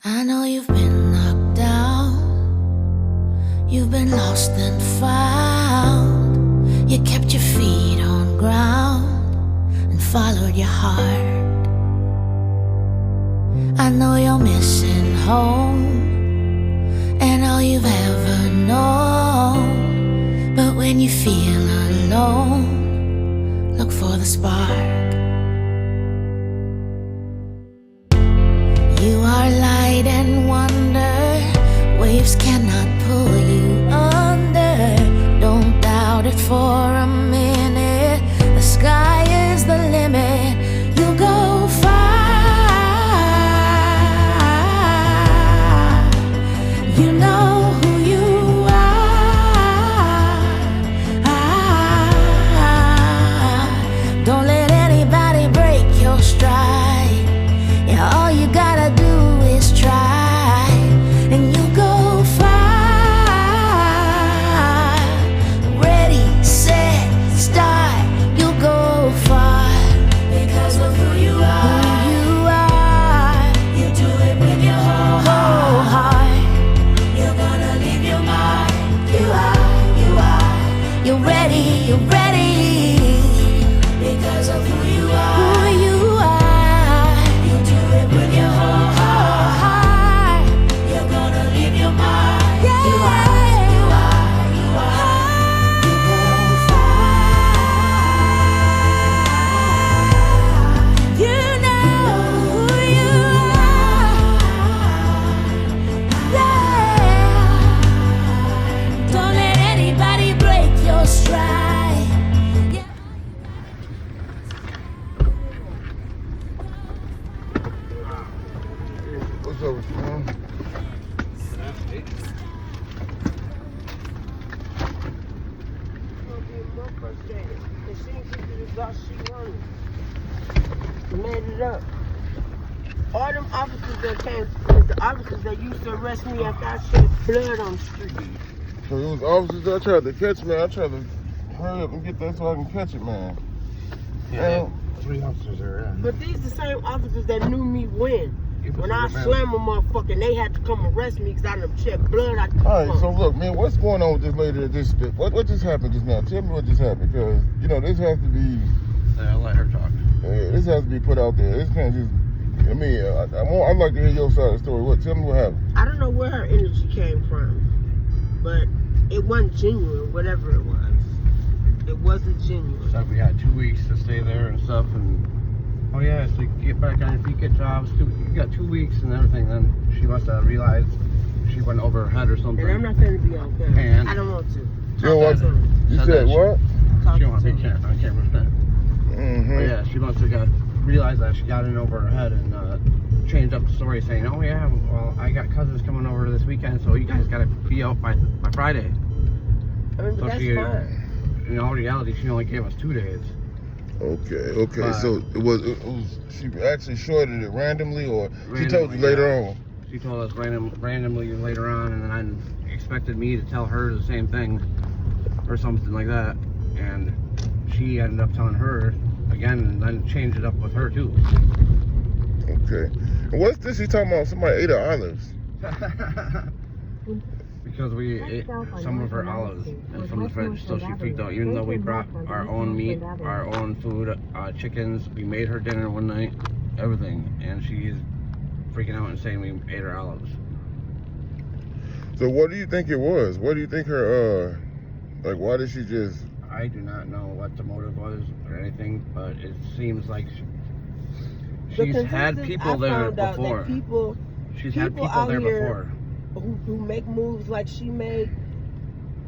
I know you've been knocked down, you've been lost and found. You kept your feet on ground and followed your heart. I know you're missing home and all you've ever known. But when you feel alone, look for the spark. You are light and wonder, waves cannot pull you under. Don't doubt it for a minute, the sky is the limit. You'll go far. You know who you are. Don't let anybody break your stride. Yeah, all you gotta do is try, and you'll go far. Ready, set, start, you'll go far. Because of who you are. Who you are. You do it with your whole heart. You're gonna leave your mark. You are. You're ready, you're ready. Because of who you are. Who you are. You do it with your whole heart. You're gonna leave your mark. Yeah. You are. You go far. You know who you are. Yeah. Don't let anybody break your stride. Yeah. What's up, man? She made it up. All them officers that came was the officers that used to arrest me after I shed blood on the street. So it was officers that tried to catch me. I tried to hurry up and get that so I can catch it, man. Yeah, 3 officers there. But these the same officers that knew me when I man. slammed a motherfucker and they had to come arrest me because I done shed blood out the All right, front. so look, man, what's going on with this lady that just spit? What just happened just now? Tell me what just happened, because, you know, this has to be, I'll let her talk. this has to be put out there. This can't just, I mean, I'd like to hear your side of the story. Tell me what happened. I don't know where her energy came from, but it wasn't genuine, whatever it was. It wasn't genuine. So we had 2 weeks to stay there and stuff, and oh yeah, so you can get back on your feet, get jobs. You got 2 weeks and everything. Then she must have realized she went over her head or something. And I'm not going to be on camera. And- I don't want to. You know what? Talk to me. You Said said that what? Talk She don't want to to be me. on camera. Mm-hmm. But yeah, she must have realized that she got in over her head and changed up the story, saying, "Oh yeah, well I got cousins coming over this weekend, so you guys got to be out by Friday." I mean, but So that's she, fine. in all reality, she only gave us 2 days. Okay. But- So it was she actually shorted it randomly, or she told you Randomly, later yeah. on? She told us randomly later on, and then expected me to tell her the same thing or something like that. And she ended up telling her again, and then changed it up with her too. Okay. And what's this? She talking about somebody ate her olives. Because we ate some of her olives and from the fridge, so she freaked out. Even though we brought our own meat, our own food, chickens, we made her dinner one night, everything, and she's freaking out and saying we ate her olives. So what do you think it was? What do you think her like? Why did she just? I do not know what the motive was or anything, but it seems like she's had people there before. She's had people there before. Who make moves like she made,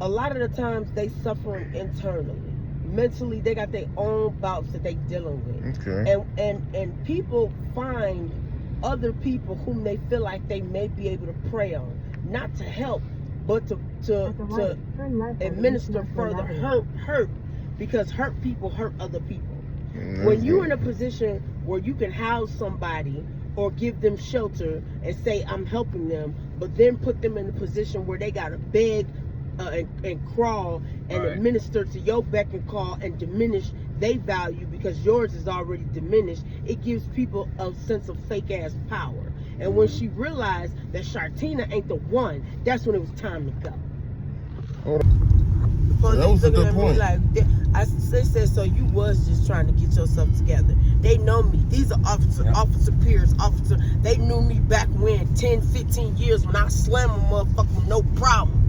a lot of the times they suffering internally. Mentally, they got their own bouts that they dealing with. Okay. And people find other people whom they feel like they may be able to prey on, not to help, but to administer further hurt, because hurt people hurt other people. When you're in a position where you can house somebody or give them shelter and say I'm helping them, but then put them in a position where they gotta beg and crawl and administer to your beck and call and diminish their value because yours is already diminished, it gives people a sense of fake ass power. And when she realized that Shartina ain't the one, that's when it was time to go. The police That was a looking good at me point. like, they said, so you was just trying to get yourself together. They know me. These are officer peers, officer. They knew me back when, 10, 15 years, when I slam a motherfucker with no problem.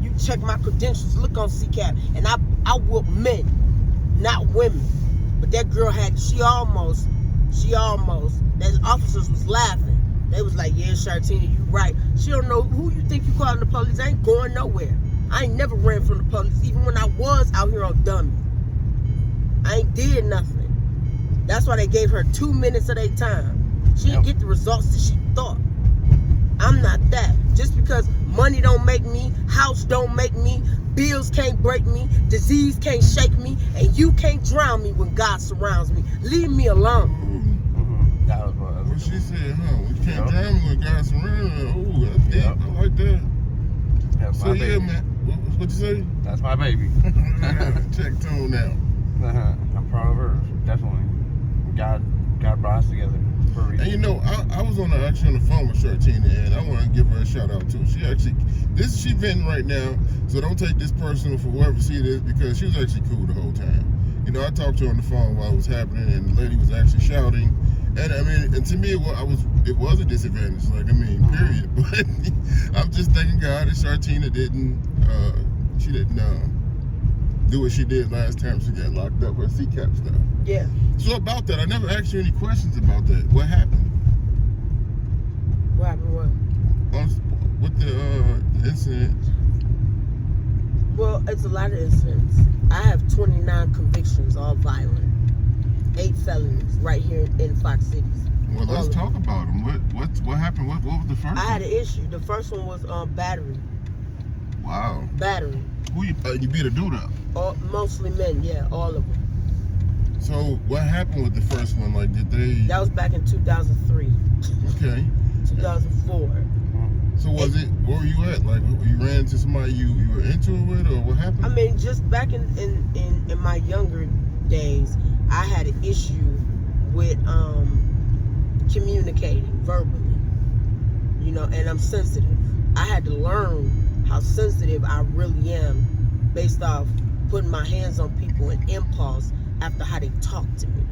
You check my credentials, look on CCAP, and I whoop men, not women. But that girl she almost, that officers was laughing. They was like, yeah, Shartina, you right. She don't know who you think you calling the police. I ain't going nowhere. I ain't never ran from the police, even when I was out here on dummy. I ain't did nothing. That's why they gave her 2 minutes of their time. She didn't get the results that she thought. I'm not that. Just because money don't make me, house don't make me, bills can't break me, disease can't shake me, and you can't drown me when God surrounds me. Leave me alone. That was What she said, huh? We can't drown me when God surrounds me. Ooh, that's deep. I like that. That's So my yeah, baby. man. What you say? That's my baby. Check tone now. I'm proud of her, definitely. God brought us together for a reason. And you know, I was actually on the phone with Shartina, and I want to give her a shout out too. She venting right now, so don't take this personal for whoever see this, because she was actually cool the whole time. You know, I talked to her on the phone while it was happening, and the lady was actually shouting. And I mean, and to me, it was a disadvantage. Like, I mean, period. But I'm just thanking God that Shartina didn't do what she did last time she got locked up with CCAP stuff. Yeah. So about that, I never asked you any questions about that. What happened? What happened? With the incident? Well, it's a lot of incidents. I have 29 convictions, all violent. 8 felonies right here in Fox Cities. Well, let's talk about them. What happened? What was the first one? I had an issue. The first one was battery. Wow. Battery. Who you beat a dude up? Mostly men, yeah, all of them. So what happened with the first one? Like, did they? That was back in 2003. Okay. 2004. So where were you at? Like, you ran into somebody you were into it with, or what happened? I mean, just back in my younger days, I had an issue with communicating verbally. You know, and I'm sensitive. I had to learn how sensitive I really am based off putting my hands on people and impulse after how they talk to me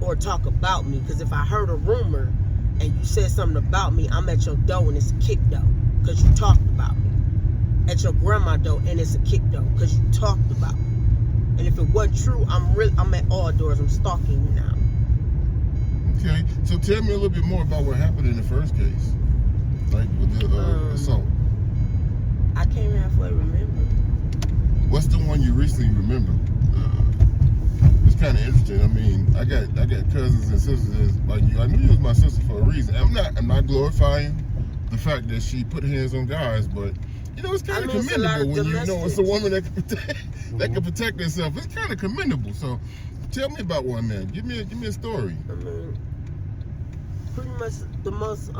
or talk about me. Because if I heard a rumor and you said something about me, I'm at your door and it's a kick door because you talked about me. At your grandma door and it's a kick door because you talked about me. And if it wasn't true, I'm at all doors. I'm stalking you now. Okay, so tell me a little bit more about what happened in the first case, like with the assault. I can't even halfway remember. What's the one you recently remember? It's kind of interesting. I mean, I got cousins and sisters like you. I knew you was my sister for a reason. I'm not glorifying the fact that she put hands on guys, but you know, it's kind of commendable when you know it's a woman that can protect herself. It's kind of commendable. So, tell me about one, man. Give me a story. I mean, pretty much the most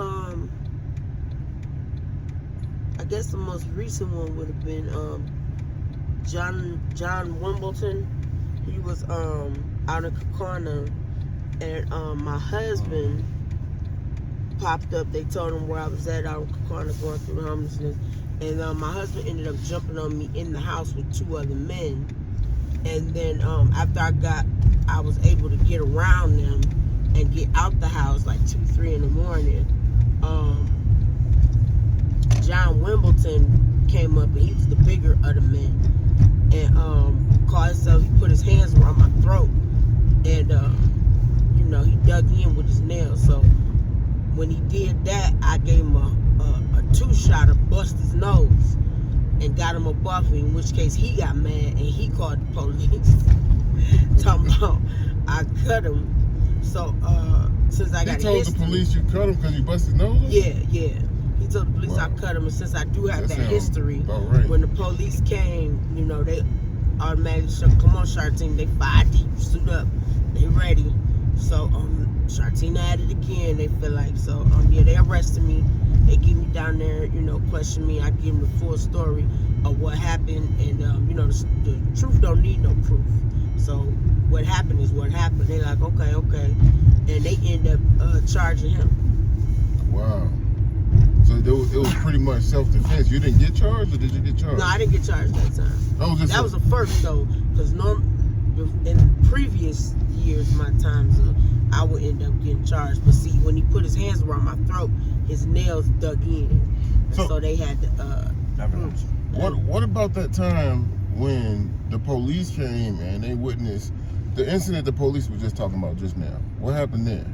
I guess the most recent one would have been John Wimbledon. He was out in Kakana, and my husband popped up. They told him where I was at out in Kakana going through homelessness, and my husband ended up jumping on me in the house with 2 other men. And then after I was able to get around them and get out the house like 2, 3 in the morning. John Wimbledon came up and he was the bigger of the men, and called himself. He put his hands around my throat, and you know, he dug in with his nails. So when he did that, I gave him a 2-shot to bust his nose and got him a buffy. In which case he got mad and he called the police. Talking about I cut him. So since I got He told the police you cut him because you busted his nose? Yeah. He told the police I cut him, and since I do have that history, right. When the police came, you know, they automatically said, "Come on, Shartina, they 5 deep, suit up, they ready." So Shartina at it again. They feel like so. Yeah, they arrested me. They get me down there, you know, question me. I give them the full story of what happened, and you know, the truth don't need no proof. So what happened is what happened. They're like, okay. and they end up charging him. Wow. So it was pretty much self-defense. You didn't get charged, or did you get charged? No, I didn't get charged that time. That was the first though, because in previous years, my times I would end up getting charged. But see, when he put his hands around my throat, his nails dug in, and so they had to. What about that time when the police came and they witnessed the incident the police were just talking about just now? What happened there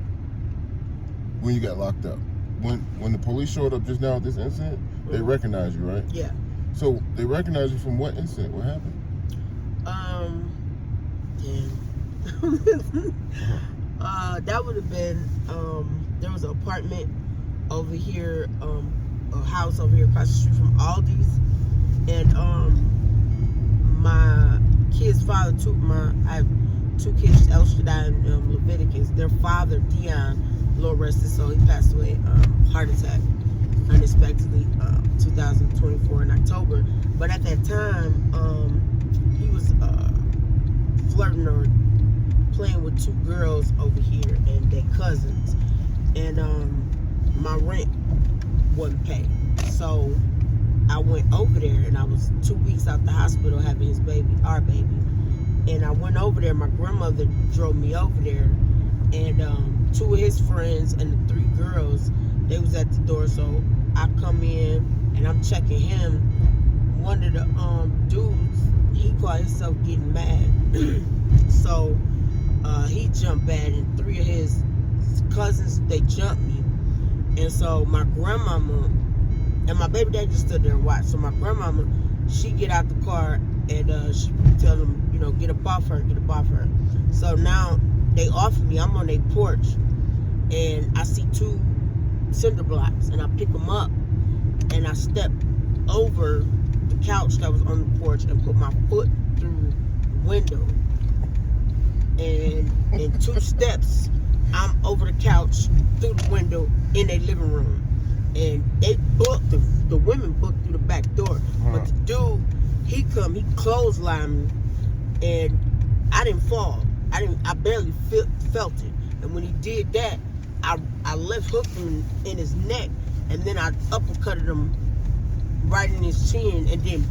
when you got locked up? When the police showed up just now at this incident, they recognized you, right? Yeah. So they recognized you from what incident? What happened? That would have been there was an apartment over here, a house over here across the street from Aldi's, and my kid's father I have two kids, El Shaddai and Leviticus. Their father, Dion, Lord rest his soul, he passed away, heart attack, unexpectedly, 2024 in October. But at that time, he was flirting or playing with two girls over here and their cousins, and my rent wasn't paid. So I went over there, and I was 2 weeks out the hospital having our baby. And I went over there. My grandmother drove me over there, and two of his friends and the three girls, they was at the door. So I come in and I'm checking him. One of the dudes, he called himself getting mad. So he jumped bad, and three of his cousins, they jumped me. And so my grandmama and my baby daddy just stood there and watched. So my grandmama, she get out the car and she tell them, get up off her. So now they off me. I'm on their porch, and I see two cinder blocks, and I pick them up, and I step over the couch that was on the porch and put my foot through the window. And in 2 steps, I'm over the couch, through the window, in their living room. And they booked, the women booked through the back door. But the dude, he clotheslined me, and I didn't fall. I barely felt it. And when he did that, I left hooked him in his neck, and then I uppercutted him right in his chin, and then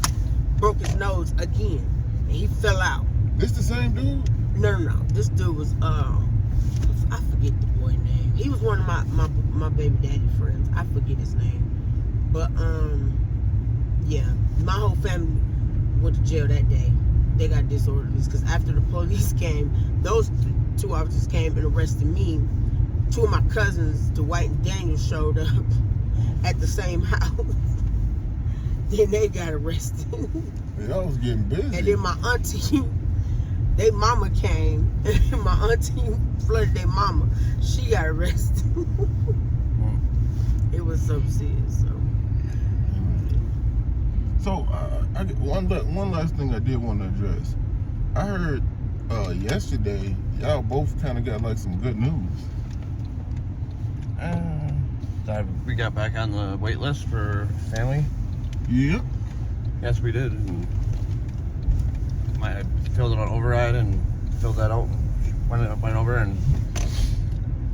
broke his nose again. And he fell out. This the same dude? No. This dude was I forget the boy name. He was one of my baby daddy friends. I forget his name. But yeah, my whole family went to jail that day. They got disorderlies because after the police came, those two officers came and arrested me. Two of my cousins, Dwight and Daniel, showed up at the same house. Then they got arrested. Y'all was getting busy. And then my auntie, their mama came, and my auntie flirted their mama. She got arrested. It was so serious. So one last thing I did want to address. I heard yesterday y'all both kind of got like some good news. We got back on the wait list for family. Yep. Yes, we did. And I filled it on override and filled that out. Went over, and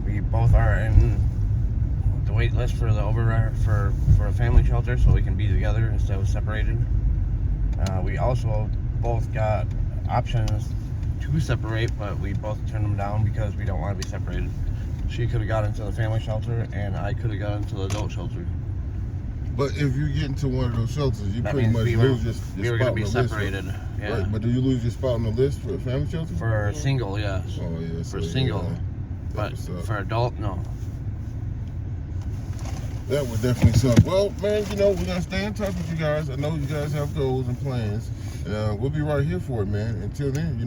we both are in the wait list for the override for a family shelter, so we can be together instead of separated. We also both got options to separate, but we both turned them down because we don't want to be separated. She could have got into the family shelter, and I could have got into the adult shelter. But if you get into one of those shelters, you That pretty means much lose your we were spot going to be on the list, separated. Yeah. Right, but do you lose your spot on the list for a family shelter? For single, yes. Oh yeah. For single, but for adult, no. That would definitely suck. Well, man, we're gonna stay in touch with you guys. I know you guys have goals and plans. We'll be right here for it, man. Until then,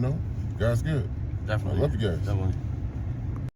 God's good. Definitely. I love you guys. Definitely.